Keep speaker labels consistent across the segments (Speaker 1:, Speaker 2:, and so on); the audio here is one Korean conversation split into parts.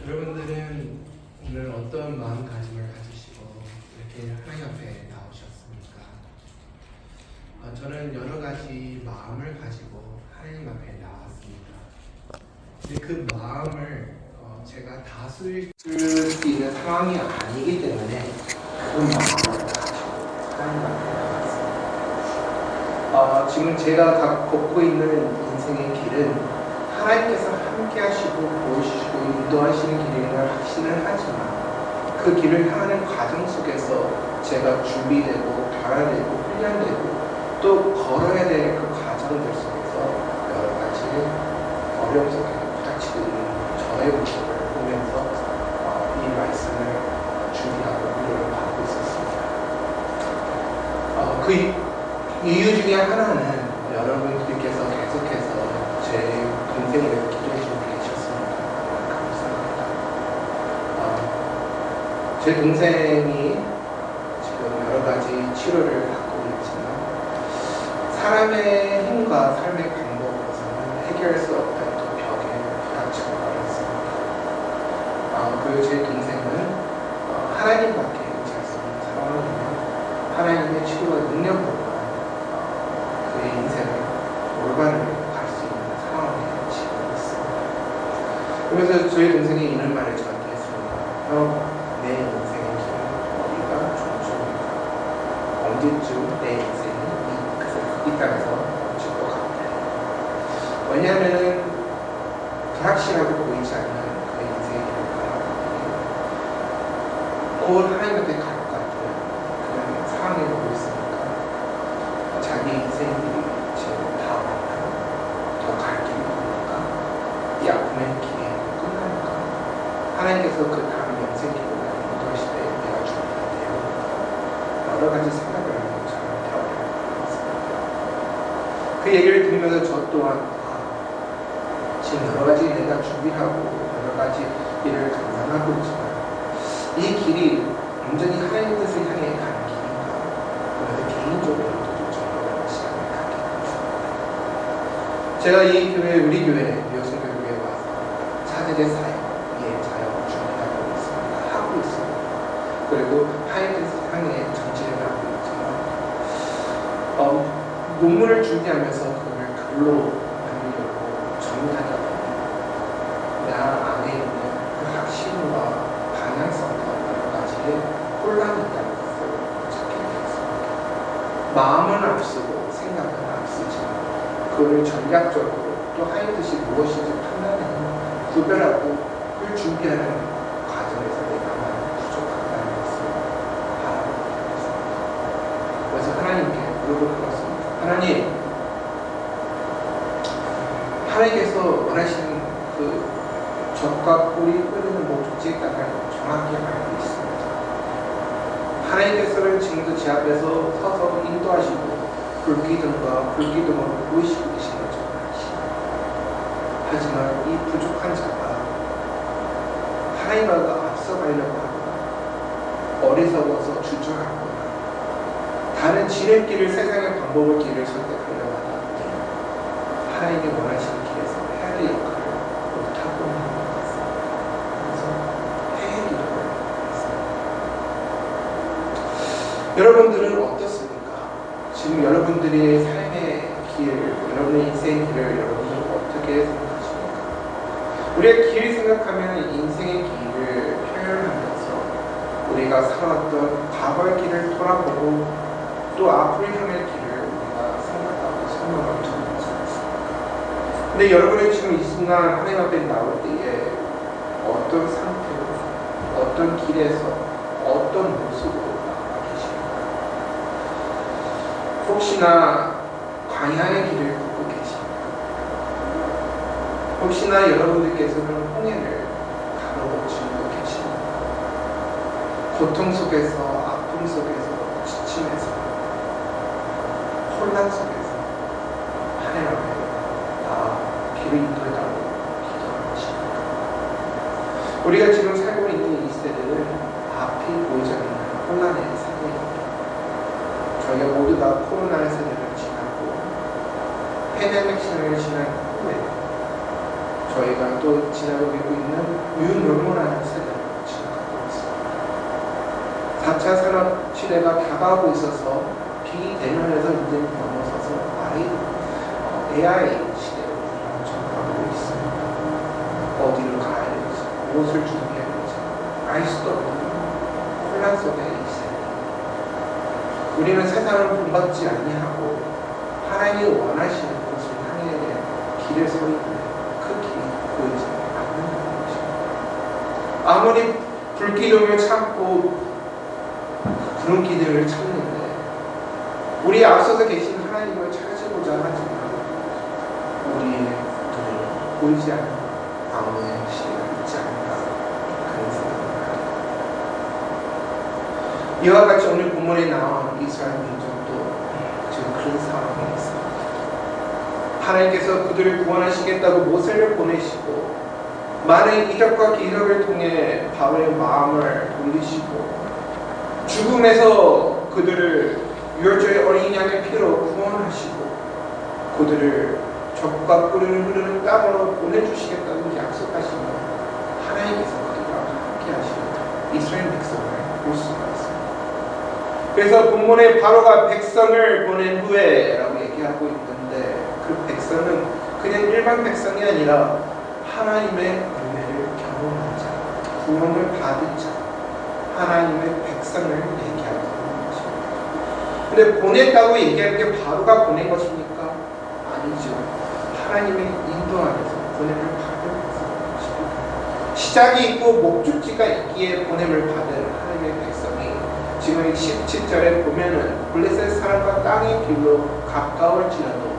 Speaker 1: 여러분들은 오늘 어떤 마음가짐을 가지시고 이렇게 하나님 앞에 나오셨습니까? 저는 여러 가지 마음을 가지고 하나님 앞에 나왔습니다. 근데 그 마음을 제가 다스릴 수 있는 상황이 아니기 때문에 그 마음을 가지고 하나님 앞에 나왔습니다. 지금 제가 걷고 있는 인생의 길은 하나님께서 함께 하시고 보여주시고 인도하시는 길임을 확신을 하지만 그 길을 향하는 과정 속에서 제가 준비되고 변화되고 훈련되고 또 걸어야 될 그 과정들 속에서 여러 가지 어려움 속에 부닥치고 있는 저의 모습을 보면서 이 말씀을 준비하고 위로를 받고 있었습니다. 그 이유 중에 하나는 여러분들께서 계속해서 제 동생을 기도해주고 계셨습니다. 감사합니다. 제 동생이 지금 여러 가지 치료를 받고 있지만 사람의 힘과 삶의 방법으로서는 해결할 수 없다는 그 벽에 부닥치고 어렵습니다. 그리고 제 동생은 하나님밖에 의지할 수 없는 상황이며 하나님의 치료와 능력으로만 그의 인생을 올바르게 그래서 저희 동생이 이런 말을 저한테 했습니다. 내 인생의 길은 어디가 종종일까? 언제쯤 내 인생이 이 땅에서 멈출 것 같아. 왜냐하면 불확실하고 보이지 않는 그 인생의 길을 가라고 곧 하나님 앞에 갈 것 같은 그런 상황에 오고 있으니까 자기 인생의 길이 지금 다 왔나? 더 갈 길이 없는가? 이 아픔의 길 하나님께서 그 다음 영생 기도를 인도하실 때 내가 준비가 되어 여러 가지 생각을 하고 저한테 어려웠습니다. 그 얘기를 들으면서 저 또한 지금 여러 가지 내가 준비하고 여러 가지 일을 감당하고 있지만 이 길이 온전히 하나님 뜻을 향해 가는 길인가 그래서 개인적으로도 좀 여러 시간을 갖게 되었습니다. 제가 이 교회 우리 교회 여성교회에 와서 차세대 사역 그리고 하나님께서 향해 전진을 하고 있지만 논문을 준비하면서 그걸 글로 남기려고 정리하다 보니 나 안에 있는 그 확신과 방향성과 여러 가지의 혼란이 있다는 것을 찾게 되었습니다. 마음은 앞서고 생각은 앞서지만 그걸 전략적으로 또 하나님 뜻이 무엇인지 판단하는 구별하고 그걸 준비하는 과정에서 내가 하나님께 무릎을 꿇었습니다. 하나님께서 원하시는 그 젖과 꿀이 흐르는 목적지에 따라 정확히 알고 있습니다. 하나님께서는 지금도 제 앞에서 서서 인도하시고 불기둥과 불기둥으로 보이시고 계신 것처럼 아십니다. 하지만 이 부족한 자가 하나님과 앞서가려고 하거나 어리석어서 주저하고 다른 지름길을 세상의 방법을 길을 선택하려고 하다 보니 하나님이 원하시는 길에서 해야 될 역할을 못하고 있는 것 같습니다. 그래서 해야 기도를 했습니다. 여러분들은 어떻습니까? 지금 여러분들의 삶의 길, 여러분의 인생의 길을 여러분은 어떻게 생각하십니까? 우리가 길 생각하면 인생의 길을 표현하면서 우리가 살아왔던 과거의 길을 돌아보고 또 앞으로 향할 길을 우리가 생각하고 설명하고 전하지 않습니다. 근데 여러분이 지금 이 순간 하나님 앞에 나올 때에 어떤 상태로, 어떤 길에서, 어떤 모습으로 나와 계십니까? 혹시나 광야의 길을 걷고 계십니까? 혹시나 여러분들께서는 홍해를 가로지르고 계십니까? 고통 속에서, 아픔 속에서, 지침에서 혼란 속에서 하나님 앞에 나 길을 인도해달라고 기도하는 것입니다. 우리가 지금 살고 있는 이 세대는 앞이 보이지 않는 혼란의 세대입니다. 저희가 모두 다 코로나의 세대를 지나고 팬데믹 시대를 지난 후에 저희가 또 지나고 있는 뉴노멀 시대가 다가오고 있어서 비대면에서 이제 넘어서서 AI 시대로 전환하고 있습니다. 어디를 가야 되지, 무엇을 준비해야 되지, 알 수도 없는 혼란 속에 이 시대. 우리는 세상을 본받지 아니하고 하나님이 원하시는 곳을 향해 길을 서 있는데 그 길이 보이지 않는다는 것입니다. 아무리 불기둥을 찾고 구름 기둥을 찾는데 우리 앞서서 계신 하나님을 찾으고자 하지만 우리의 눈에 보이지 않는 아무의 시대가 있지 않을까 그런 생각을 합니다. 이와 같이 오늘 본문에 나온 이스라엘 민족도 지금 그런 상황에 있습니다. 하나님께서 그들을 구원하시겠다고 모세를 보내시고 많은 이적과 기적을 통해 바로의 마음을 돌리시고 죽음에서 그들을 유월절의 어린 양의 피로 구원하시고 그들을 적과 꿀을 흐르는 땅으로 보내주시겠다고 약속하시며 하나님께서 그들과 함께 하시는 이스라엘 백성을 볼 수가 있습니다. 그래서 본문에 바로가 백성을 보낸 후에 라고 얘기하고 있는데 그 백성은 그냥 일반 백성이 아니라 하나님의 은혜를 경험한 자, 구원을 받은 자, 하나님의 백성을 얘기하고 있는 것입니다. 근데 보냈다고 얘기할 게 바로가 보낸 것입니까? 아니죠. 하나님의 인도 안에서 보냄을 받은 것입니다. 시작이 있고 목적지가 있기에 보냄을 받은 하나님의 백성이 지금 17절에 보면은 블레셋 사람과 땅의 길로 가까울지라도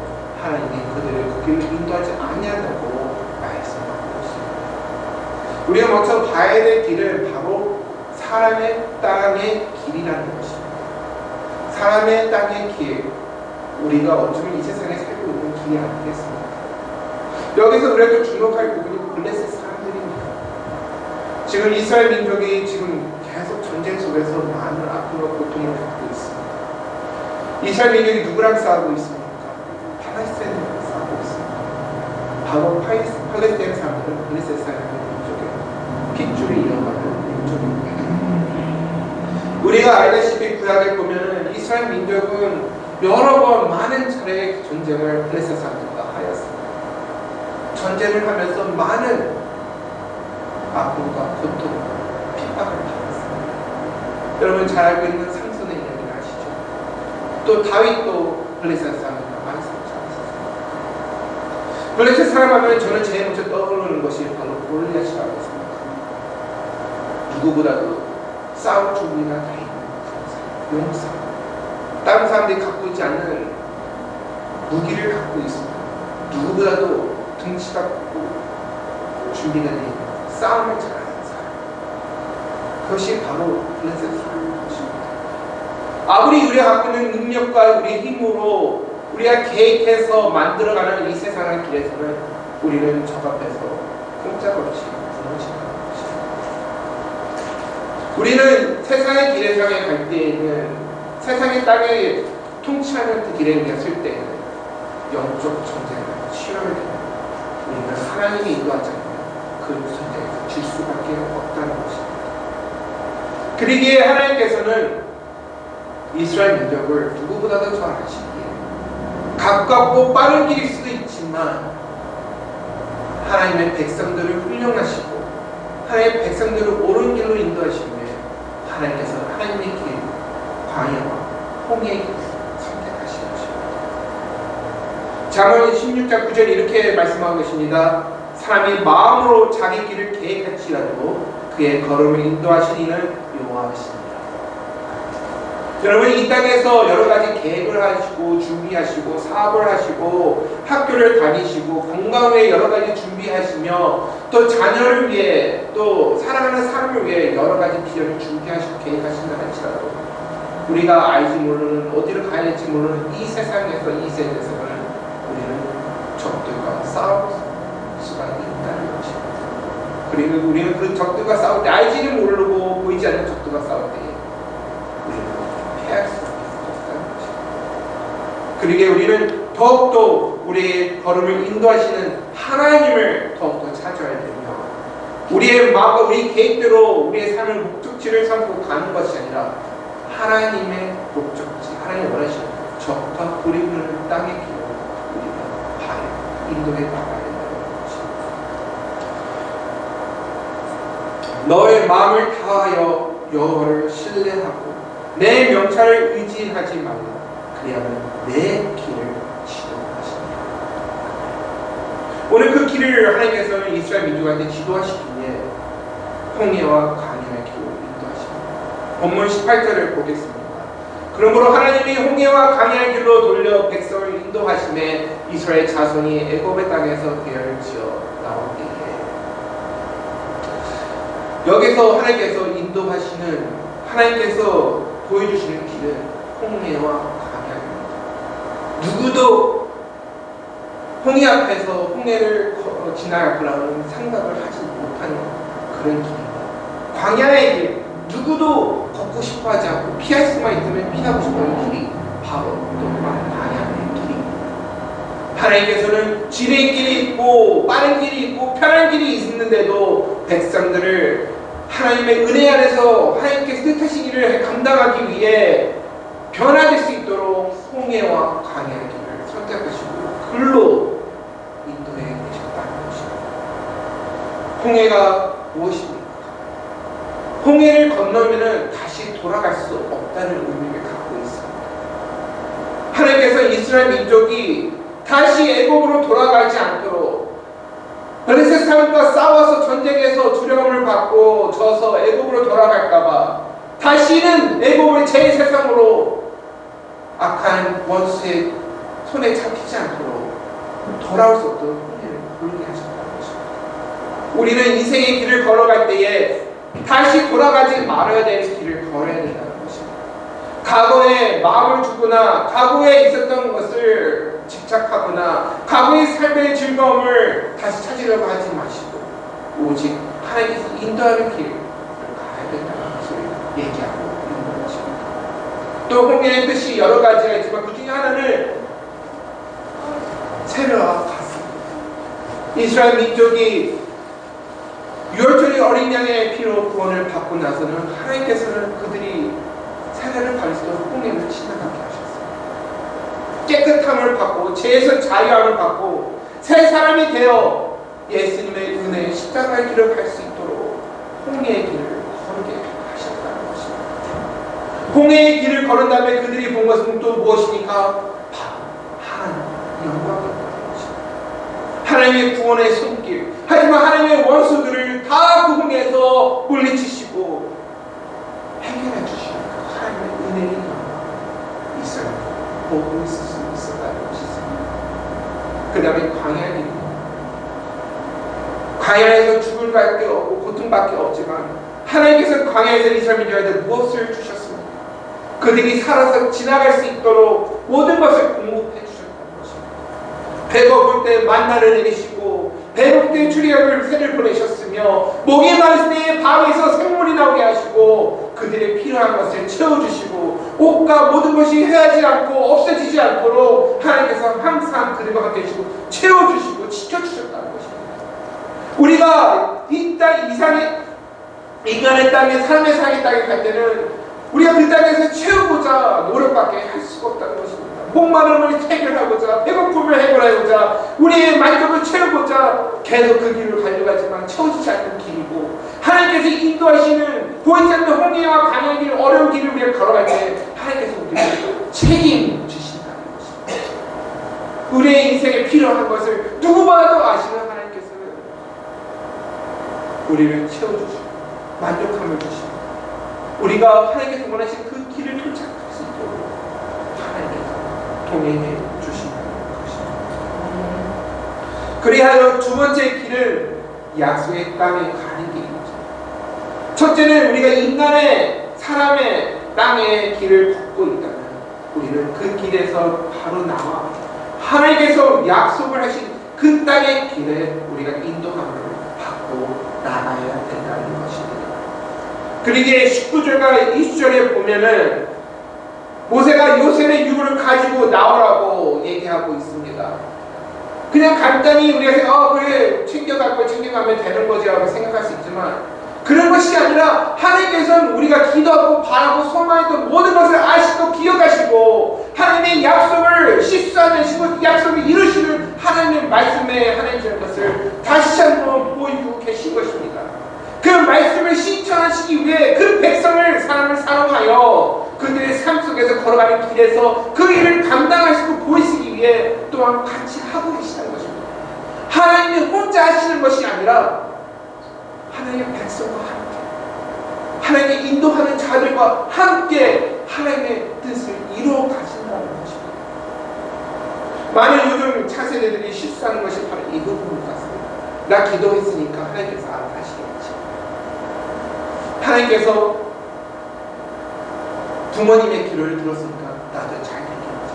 Speaker 1: 하나님이 그들을 그 길로 인도하지 아니한다고 말씀하고 있습니다. 우리가 먼저 봐야 될 길은 바로 사람의 땅의 길이라는 것입니다. 사람의 땅의 길, 우리가 어쩌면 이 세상에 살고 있는 길이 아니겠습니까? 여기서 우리가 또 주목할 부분이 블레셋 사람들입니다. 지금 이스라엘 민족이 지금 계속 전쟁 속에서 많은 아픔과 고통을 겪고 있습니다. 이스라엘 민족이 누구랑 싸우고 있습니까? 팔레스타인이랑 싸우고 있습니다. 바로 팔레스타인 사람들은 블레셋 사람들의 민족의 핏줄을 이어가는 민족입니다. 우리가 알다시피 구약에 보면 이스라엘 민족은 여러 번 많은 차례의 전쟁을 블레셋 사람들과 하였습니다. 전쟁을 하면서 많은 아픔과 고통, 핍박을 받았습니다. 여러분 잘 알고 있는 삼손의 이야기를 아시죠? 또 다윗도 블레셋 사람들과 많이 상처받았습니다. 블레셋 사람 하면 저는 제일 먼저 떠오르는 것이 바로 골리앗이라고 생각합니다. 누구보다도 싸울 준비가 다 있는 용사. 다른 사람들이 갖고 있지 않는 무기를 갖고 있습니다. 누구보다도 등치가 크고 준비가 되어 있는 싸움을 잘하는 사람. 그것이 바로 블레셋 사람인 것입니다. 아무리 우리가 갖고 있는 능력과 우리의 힘으로 우리가 계획해서 만들어가는 이 세상의 길에서는 우리는 적 앞에서 꼼짝없이 무너지는 것입니다. 우리는 세상의 길에서 갈 때에는 세상의 땅에 통치하는 그 길에 우리가 쓸 때에는 영적 전쟁을 치러야 됩니다. 우리는 하나님이 인도하지 않으면 그 전쟁에서 질 수밖에 없다는 것입니다. 그러기에 하나님께서는 이스라엘 민족을 누구보다도 잘 아시기에 가깝고 빠른 길일 수도 있지만 하나님의 백성들을 훈련하시고 하나님의 백성들을 옳은 길로 인도하시며 하나님께서 하나님의 길, 광야와 홍해의 길을 선택하신 것입니다. 잠언 16장 9절에 이렇게 말씀하고 계십니다. 사람이 마음으로 자기 길을 계획할지라도 그의 걸음을 인도하신 이는 여호와시니라. 여러분 이 땅에서 여러 가지 계획을 하시고 준비하시고 사업을 하시고 학교를 다니시고 건강을 위해 여러 가지 준비하시며 또 자녀를 위해 또 사랑하는 사람을 위해 여러 가지 비전을 준비하시고 계획하신다 할지라도 우리가 알지 모르는 어디를 가야 할지 모르는 이 세상에서 이 세대에서는 우리는 적들과 싸울 수가 있다는 것입니다. 그리고 우리는 그 적들과 싸울 때 알지를 모르고 보이지 않는 적들과 싸울 때 우리는 피할 수 없다는 것입니다. 그러기에 우리는 더욱더 우리의 걸음을 인도하시는 하나님을 더욱더 찾아야 되며 우리의 마음과 우리 계획대로 우리의 삶을 목적지를 삼고 가는 것이 아니라 하나님의 목적지, 하나님 원하시는 적과 뿌리 흐르는 땅의 길을 우리가 봐야 인도해 나가야 된다는 것입니다. 너의 마음을 다하여 여호와를 신뢰하고 내 명찰을 의지하지 말라. 그리하면 내 길을 지도하시리라. 오늘 그 길을 하나님께서는 이스라엘 민족한테 지도하시기에 홍해와 광야의 길로 인도하십니다. 본문 18절을 보겠습니다. 그러므로 하나님이 홍해와 광야의 길로 돌려 백성을 인도하심에 이스라엘 자손이 애굽의 땅에서 대열을 지어 나올 때에, 여기서 하나님께서 인도하시는, 하나님께서 보여주시는 길은 홍해와 광야입니다. 누구도 홍해 앞에서 홍해를 지나가려는 생각을 하지 못하는 그런 길입니다. 광야의 길, 누구도 걷고 싶어 하지 않고 피할 수만 있으면 피하고 싶어하는 길이 바로 또한 광야의 길입니다. 하나님께서는 진의 길이 있고 빠른 길이 있고 편한 길이 있는데도 백성들을 하나님의 은혜 안에서 하나님께서 뜻하신 일을 감당하기 위해 변화될 수 있도록 홍해와 광야의 길을 선택하시고 글로 인도해 계셨다는 것입니다. 홍해가 무엇입니까? 홍해를 건너면은 다시 돌아갈 수 없다는 의미를 갖고 있습니다. 하나님께서 이스라엘 민족이 다시 애굽으로 돌아가지 않도록, 블레셋 사람과 싸워서 전쟁에서 두려움을 받고 져서 애굽으로 돌아갈까봐 다시는 애굽을 제2세상으로 악한 원수의 손에 잡히지 않도록 돌아올 수 없도록 홍해를 굴게 하셨다는 것입니다. 우리는 인생의 길을 걸어갈 때에 다시 돌아가지 말아야 될 길을 걸어야 된다는 것입니다. 과거에 마음을 주거나 과거에 있었던 것을 집착하거나 과거의 삶의 즐거움을 다시 찾으려고 하지 마시고 오직 하나님께서 인도하는 길을 가야 된다는 것을 얘기하고 있는 것입니다. 또 홍해의 뜻이 여러 가지가 있지만 그 중에 하나는 세례와 같습니다. 이스라엘 민족이 유월절의 어린 양의 피로 구원을 받고 나서는 하나님께서는 그들이 세례를 받을 수 있도록 홍해를 지나가게 하셨습니다. 깨끗함을 받고 죄에서 자유함을 받고 새 사람이 되어 예수님의 은혜의 십자가의 길을 갈 수 있도록 홍해의 길을 걸게 하셨다는 것입니다. 홍해의 길을 걸은 다음에 그들이 본 것은 또 무엇입니까? 바로 하나님의 영광입니다. 하나님의 구원의 손길, 하지만 하나님의 원수들을 다 그 홍해에서 물리치시고 해결해 주시는 하나님의 은혜의 영광, 이스라엘 보고 있을 수 있었다는 것이습니다. 그 다음에 광야입니다. 광야에서 죽을 밖에 없고 고통밖에 없지만 하나님께서 광야에서 이스라엘 민족에게 무엇을 주셨습니까? 그들이 살아서 지나갈 수 있도록 모든 것을 공급해 주셨다는 것입니다. 배고플 때 만나를 내리시고 배고플 때 출애굽을 새를 보내셨으며 목이 마를 때 바위에서 생물이 나오게 하시고 그들의 필요한 것을 채워주시고 옷과 모든 것이 헤어지지 않고 없어지지 않도록 하나님께서 항상 그들과 함께 해주시고 채워주시고 지켜주셨다는 것입니다. 우리가 이 땅 이상의 인간의 땅에 삶의 삶의 땅에 갈 때는 우리가 그 땅에서 채우고자 노력밖에 할 수가 없다는 것입니다. 목마름을 해결하고자 배고픔을 해결하고자 우리의 만족을 채우고자 계속 그 길을 가려가지만 채워지지 않는 길이고 하나님께서 인도하시는 보이지 않는 홍해와 광야의 길 어려운 길을 우리가 걸어갈 때 하나님께서 우리에게 책임 주신다는 것입니다. 우리의 인생에 필요한 것을 누구보다도 아시는 하나님께서는 우리를 채워주시고 만족함을 주시고 우리가 하나님께서 원하시는 그 길을 도착할 수 있도록 하나님께서 동행해 주신다는 것입니다. 그리하여 두 번째 길은 약속의 땅에 가는 길입니다. 첫째는 우리가 인간의 사람의 땅의 길을 걷고 있다면 우리는 그 길에서 바로 나와 하나님께서 약속을 하신 그 땅의 길에 우리가 인도함을 받고 나가야 된다는 것입니다. 그리고 19절과 20절에 보면은 모세가 요셉의 유물을 가지고 나오라고 얘기하고 있습니다. 그냥 간단히 우리가 그래 챙겨갈 걸 챙겨가면 되는 거지 라고 생각할 수 있지만 그런 것이 아니라 하나님 하나님께서는 우리가 기도하고 바라고 소망했던 모든 것을 아시고 기억하시고 하나님의 약속을 실수하시고 약속을 이루시는 하나님의 말씀에 하나님이라는 것을 다시 한번 보이고 계신 것입니다. 그 말씀을 실천하시기 위해 그 백성을 사람을 사랑하여 그들의 삶 속에서 걸어가는 길에서 그 일을 감당하시고 보이시기 위해 또한 같이 하고 계시다는 것입니다. 하나님이 혼자 하시는 것이 아니라 하나님의 백성과 함께 하나님의 인도하는 자들과 함께 하나님의 뜻을 이루어 가신다는 것입니다. 많은 요즘 차세대들이 실수하는 것이 바로 이 부분 같습니다. 나 기도했으니까 하나님께서 알아서 하시겠지. 하나님께서 부모님의 기도를 들었으니까 나도 잘 되겠지.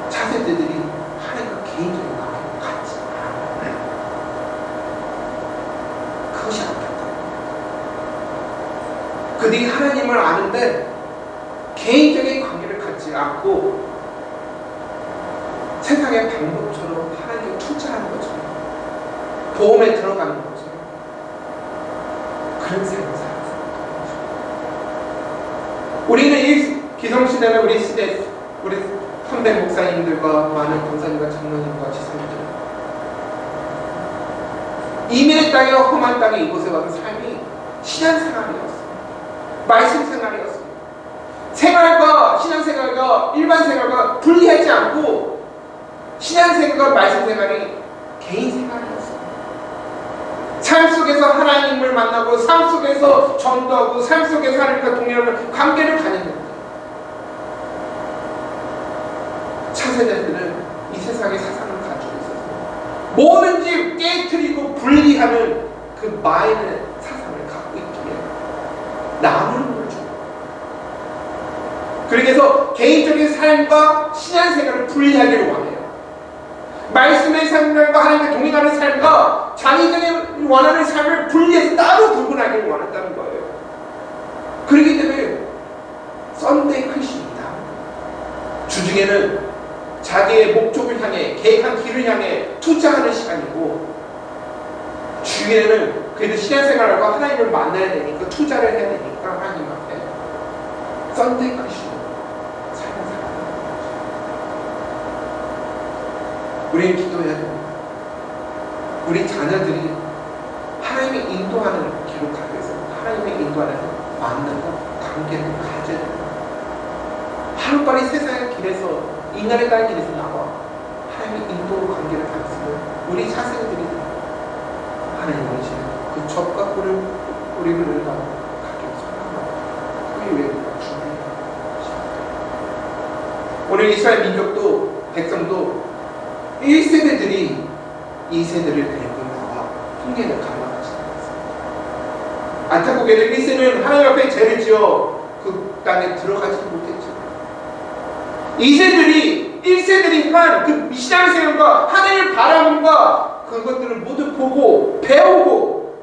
Speaker 1: 차세대들이 하나님과 개인적인 관계를 갖지 않아요. 그것이 안타까워요. 그들이 하나님을 아는데 개인적인 관계를 갖지 않고 세상의 방법처럼 하나님을 투자하는 것처럼 보험에 들어가는 것처럼 그런 삶을 살았습니다. 우리는 이 기성시대는 우리 시대 우리 선배 목사님들과 많은 권사님과 장로님과 지성님들 이민의 땅이와 험한 땅에 이곳에 와서 삶이 신앙생활이었어요. 말씀 생활이었습니다. 생활과 신앙생활과 일반 생활과 분리하지 않고 신앙생활과 말씀생활이 개인 생활이었어요. 삶 속에서 하나님을 만나고 삶 속에서 전도하고 삶 속에서 하나님과 동행하는 관계를 가는 겁니다. 차세대들은 이 세상의 사상을 가지고 있어서 뭐든지 깨트리고 분리하는 그 마인의 사상을 갖고 있기에 남은 걸 줍니다. 그래서 개인적인 삶과 신앙생활을 분리하기를 원해요. 말씀의 삶과 하나님과 동행하는 삶과 자기적인 원하는 삶을 분리해서 따로 구분하기를 원한다는 거예요. 그렇기 때문에 썬데이 크리스천이다. 주중에는 자기의 목적을 향해 계획한 길을 향해 투자하는 시간이고 주일에는 그래도 신앙생활과 하나님을 만나야 되니까 투자를 해야 되니까 하나님 앞에 썬데이 크리스천 삶을 살아가는 거죠. 우리는 기도해야 됩니다. 우리 자녀들이 하나님의 인도하는 길을 가기 위해서 하나님의 인도하는 만나고 관계를 가져야 됩니다. 하루빨리 세상의 길에서 인간의 땅의 길에서 나와 하나님의 인도 관계를 가졌으면 우리 차세대들이 하나님을 지는 그 젖과 꿀을 우리를 가지고 살아가고 그게 왜 중요해요? 오늘 이스라엘 민족도 백성도 1세대들이 2세대를 데리고 나와 풍계를 갈라가지 않았습니다. 안타깝게도 1세는 하나님 앞에 죄를 지어 그 땅에 들어가지 못했죠. 2세들이 1세들이 한 그 신앙생활과 하나님을 바라봄과 그것들을 모두 보고 배우고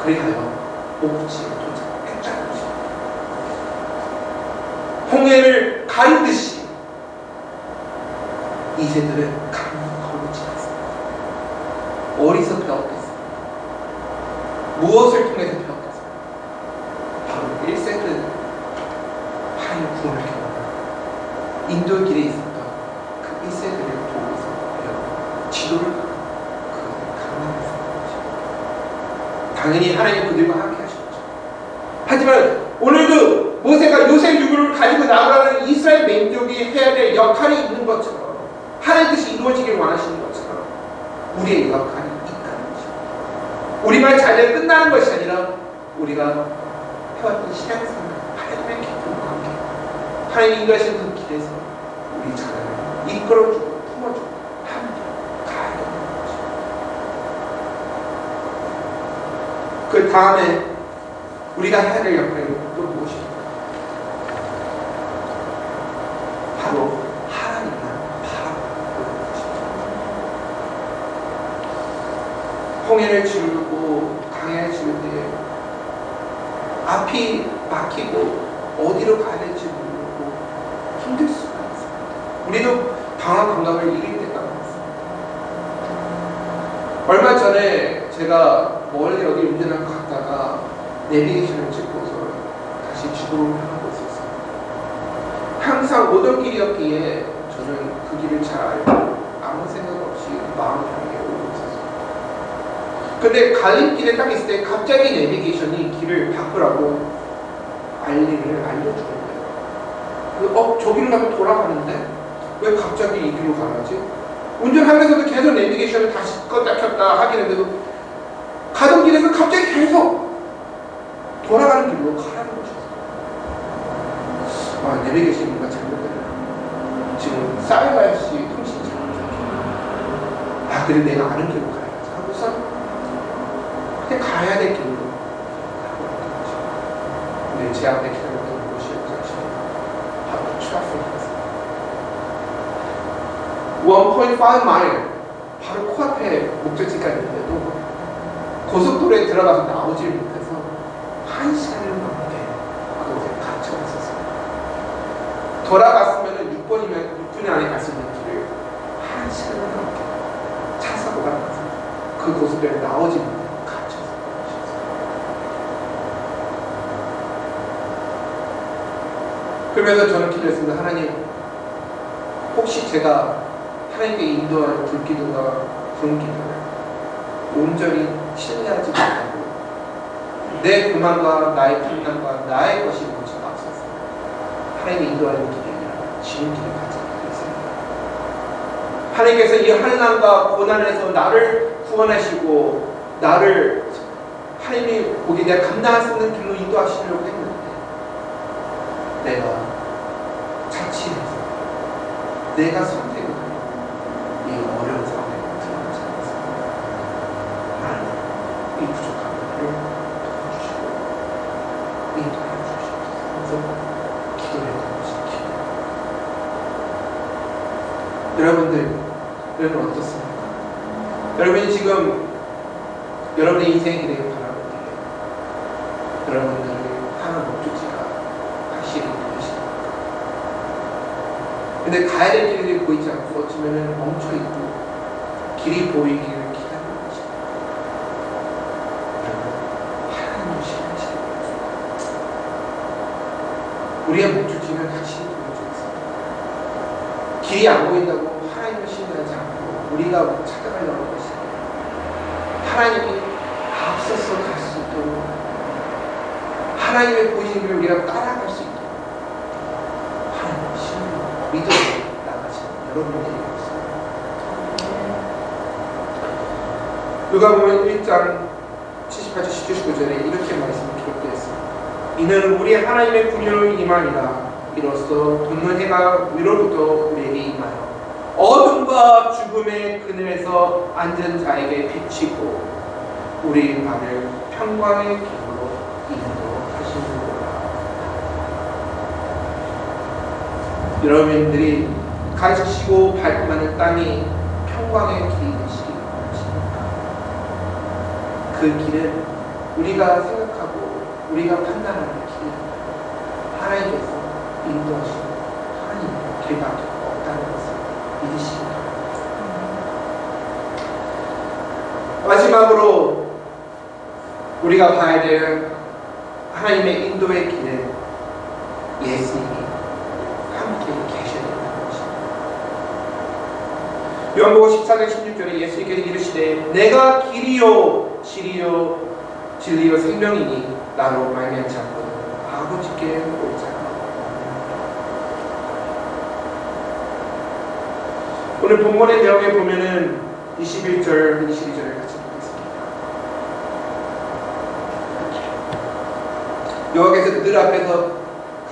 Speaker 1: 그리하여 목지에 도착했다는 것입니다. 홍해를 가르듯이 2세들은 강을 걸지 않습니다. 어디서 배웠겠습니까? 무엇을 통해서 배웠겠습니까? 바로 1세들 하나님의 구원을 경험하고 인도의 길에 있었던 그 1세들을 보고서 배우고 지도를 받고 그것을 감당했습니다. 당연히 하나님 그들과 함께 하셨죠. 하지만 오늘도 모세가 요셉 유구를 가지고 나오라는 이스라엘 민족이 해야 될 역할이 있는 것처럼 하나님 뜻이 이루어지길 원하시는 것처럼 우리의 역할이 있다는 것입니다. 우리만 잘 끝나는 것이 아니라 우리가 해왔던 신앙생활 하나님의 깊은 관계 하나님 인도하시는 그 길에서 우리 자녀를 이끌어주고 품어주고 함께 가야 되는 것입니다. 그 다음에 우리가 해야 될 역할이 또 무엇입니까? 바로 하나님만 바라보는 것입니다. 홍해를 지르고 강해를 지를 때 앞이 막히고 어디로 가야 될지 모르고 힘들 수가 있습니다. 우리도 방황 감각을 이길 때가 많습니다. 얼마 전에 제가 멀리 어디 운전하고 갔다가 내비게이션을 찍고서 다시 집으로 향하고 있었어요. 항상 오던 길이었기에 저는 그 길을 잘 알고 아무 생각 없이 마음 편하게 오고 있었어요. 근데 갈림길에 딱 있을 때 갑자기 내비게이션이 길을 바꾸라고 알림을 알려주는 거예요. 저기로 가면 돌아가는데 왜 갑자기 이 길로 가야지? 운전하면서도 계속 내비게이션을 다시 껐다 켰다 하긴 했는데도 가던 길에서 갑자기 계속 돌아가는 길로 가라는 것이었어요. 아, 내비게이션이 뭔가 잘못되네. 지금 싸이바이씨 통신이 잘못되네. 아, 그래 내가 아는 길로 가야지 하고서 그냥 가야 될 길로 가고 있는 거죠. 근데 제 앞에 기다렸던 곳이 바로 트래픽이었어요. 1.5 마일 바로 코앞에 목적지가 있는데도 고속도로에 들어가서 나오질 못해서 1시간을 넘게 그곳에 갇혀 있었어요. 돌아갔으면 6분 안에 갈 수 있는 길을 1시간을 넘게 차 사고가 나서 그 고속도로에 나오지 못해 갇혀서 그러면서 저는 기도했습니다. 하나님, 혹시 제가 하나님께 인도할 불기둥과 구름기둥을 온전히 신뢰하지 못하고 내 교만과 나의 판단과 나의 것이 먼저 앞서서 하나님의 인도하는 길이 아니라 지는 길을 가져가고 있습니다. 하나님께서 이 환난과 고난에서 나를 구원하시고 나를 하나님이 보기에 내가 감당할 수 있는 길로 인도하시려고 했는데 내가 자취해서 내가 선택을 이 어려운 상황에 들어가지 않았습니다. 하나님, 이 부족한 것을 도와주시고 인도해 주시옵소서. 기도했던 것이 기도. 여러분 어떻습니까? 여러분이 지금 여러분의 인생의 길에 바라볼 때 여러분들을 향한 목적지가 확실히 보이십니까? 근데 가야 될 길이 보이지 않고 어쩌면 멈춰있고 길이 보이기를 기다리는 것입니다. 여러분, 하나님을 신뢰하시기 바랍니다. 우리의 목적지는 확실히 보여져 있습니다. 길이 안 보인다고 하나님을 신뢰하지 않고 우리가 찾아가려는 것이 하나님이 앞서서 갈 수 있도록 하나님의 보이신 길을 우리가 따라갈 수 있도록 하나님을 신뢰하고 믿음으로 나가시는 여러분들이 있습니다. 누가복음 1장 78절 19절에 이렇게 말씀이 기록되어 있습니다. 이는 우리 하나님의 분노로 임하니라. 이로써 돋는 해가 위로부터 우리에게 임하여 어둠과 죽음의 그늘에서 앉은 자에게 비치고 우리 발을 평강의 길로 인도하시는구나. 여러분들이 가시고 밟고 가는 땅이 평강의 길이 되시기 바랍니다. 그 길은 우리가 생각하고 우리가 판단하는 길입니다. 하나님께서 인도하시고 하나님의 길밖에 없다는 것을 믿으시기 바랍니다. 마지막으로 우리가 봐야 될 하나님의 인도의 길은 예수님이 함께 계셔야 된다는 것입니다. 요한복음 14장 16절에 예수님께서 이르시되 내가 길이요 진리요 생명이니 나로 말미암지 않고는 아버지께 올 자가 오늘 본문의 내용에 보면은 21절, 22절을 같이 보겠습니다. 여호와께서 그들 앞에서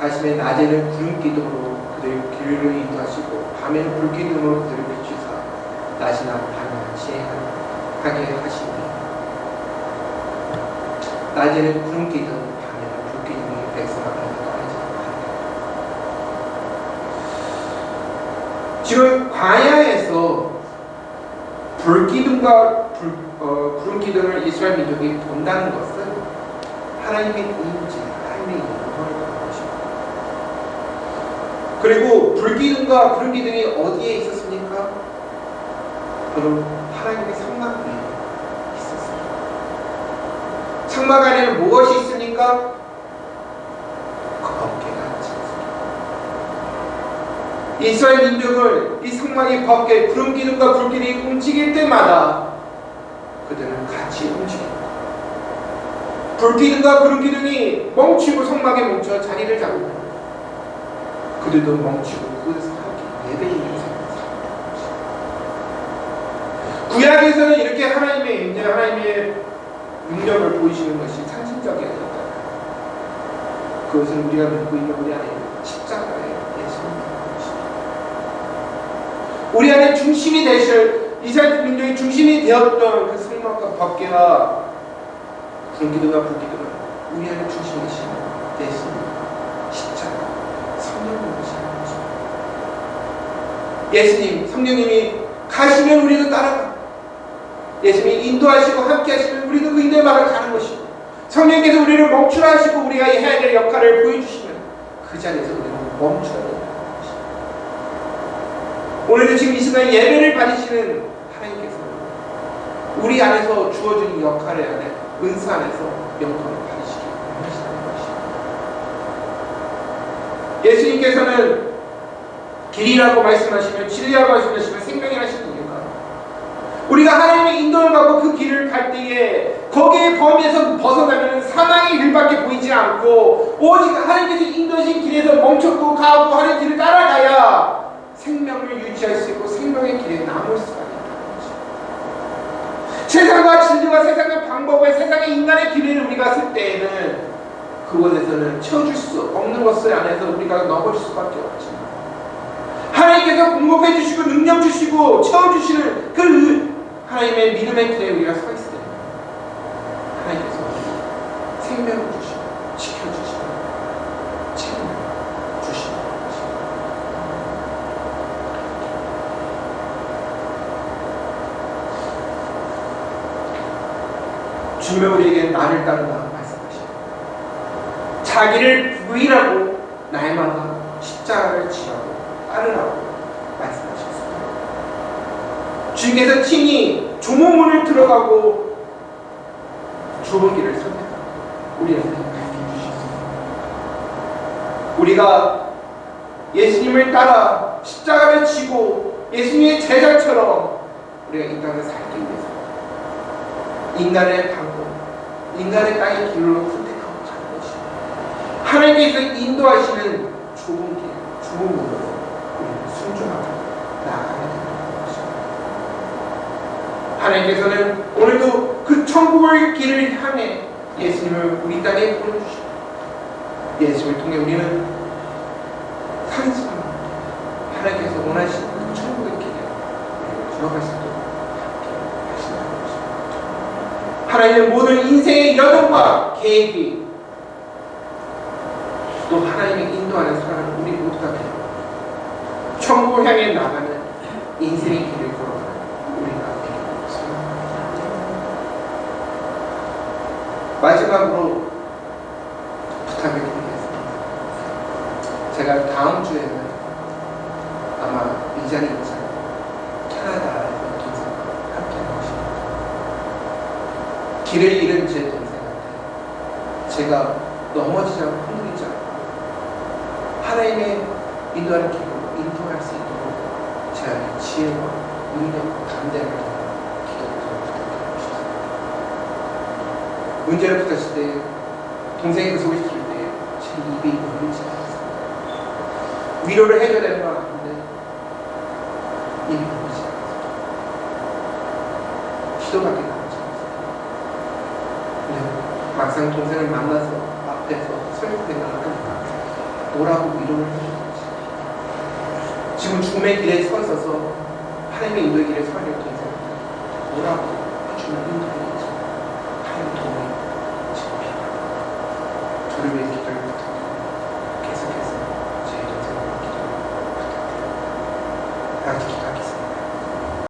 Speaker 1: 가시되 낮에는 구름 기둥으로 그들의 길을 인도하시고 밤에는 불 기둥으로 그들을 비추사 낮이나 밤이나 지혜하게 하시니 낮에는 구름 기둥, 밤에는 불 기둥이 백성 앞에서 떠나지 않고 지금 광야에서 불기둥과 구름 기둥을 이스라엘 민족이 본다는 것은 하나님의 임재, 하나님의 영광을 보는 것입니다. 그리고 불기둥과 구름 기둥이 어디에 있었습니까? 바로 하나님의 성막 위에 있었습니다. 상막 안에는 무엇이 있습니까? 법궤가 있습니다. 이스라엘 민족을 이 상막의 법궤, 구름기둥과 불길이 움직일 때마다 그들은 같이 움직입니다. 불기둥과 구름기둥이 멈추고 성막에 멈춰 자리를 잡고 그들도 멈추고 그것을 하기 예배를 생각합니다. 구약에서는 이렇게 하나님의 임재, 하나님의 능력을 보이시는 것이 상징적이었다. 그것은 우리가 믿고 있는 우리 안에 십자가의 예수님입니다. 우리 안에 중심이 되실 이스라엘 민족의 중심이 되었던 그 성막과 법궤와 구름기둥과 불기둥은 우리 안에 중심이 되신 예수님 십자가 성령님이시는 것입니다. 예수님 성령님이 가시면 우리도 따라가. 예수님이 인도하시고 함께 하시면 우리도 그 인도의 말을 가는 것이고 성령께서 우리를 멈추라 하시고 우리가 해야 될 역할을 보여주시면 그 자리에서 우리는 멈춰야 되는 것입니다. 오늘도 지금 이 순간 예배를 받으시는 하나님께서 우리 안에서 주어진 역할 안에 은사 안에서 영광을 받으시기 원하시는 것입니다. 예수님께서는 길이라고 말씀하시면 진리라고 말씀하시면 생명이라 하시는 이유가 우리가 하나님의 인도를 받고 그 길을 갈 때에 거기에 범위에서 벗어나면 사망의 길밖에 보이지 않고 오직 하나님께서 인도하신 길에서 멈췄고 가고 하는 길을 따라가야 생명을 유지할 수 있고 생명의 길에 남을 수가 있다는 것입니다. 세상과 진리와 세상의 방법과 세상의 인간의 길을 우리가 쓸 때에는 그곳에서는 채워줄 수 없는 것을 안에서 우리가 넘어질 수밖에 없지만 하나님께서 공급해 주시고 능력 주시고 채워주시는 그 하나님의 믿음의 길에 우리가 서 있을 때 하나님께서 생명을 주시고 지켜주시고 책임을 주시는 것입니다. 주님은 우리에게 나를 따르라 말씀하십니다. 자기를 부인하고 날마다 십자가를 지라고 따르라고 말씀하셨습니다. 주님께서 친히 조문문을 들어가고 좁은 길을 선택하고 우리에게 가르쳐 주셨습니다. 우리가 예수님을 따라 십자가를 지고 예수님의 제자처럼 우리가 이 땅을 살기 위해서 인간의 방법, 인간의 땅의 길로 선택하고 가는 것입니다. 하나님께서 인도하시는 좁은 길, 좁은 문으로 우리는 순종하고 나아가야 되는 것입니다. 하나님께서는 오늘도 그 천국의 길을 향해 예수님을 우리 땅에 보내주시고 예수님을 통해 우리는 상승하고 하나님께서 원하시는 그 천국의 길에 들어갈 수 있도록 하시는 것입니다. 하나님의 모든 인생의 여정과 계획이 또 하나님의 인도하는 사랑을 우리 모두가 되고 천국을 향해 나가는 인생의 길을 걸어가는 우리가 되겠습니다. 마지막으로 부탁을 드리겠습니다. 제가 다음 주에는 아마 이 자리에 있는 캐나다의 동생과 함께 할 것입니다. 길을 잃은 제 동생한테 제가 넘어지지 않고 흔들리지 않고 하나님의 인도하는 길로 인도할 수 있도록 제가 지혜와 능력과 담대함을 기도해서 부탁드리고 싶습니다. 문제를 부딪힐 때 동생이 그 소리 들을 때 제 입이 열리지 않았습니다. 위로를 해줘야 되는 건 아닌데 입이 열리지 않았습니다. 기도밖에 나오지 않았습니다. 근데 막상 동생을 만나서 앞에서 설득생각을 하니까 뭐라고 위로를 해주는지 지금 죽음의 길에 서 있어서 하나님의 인도의 길에 서 있는 동생을 뭐라고 해주면 힘들어요.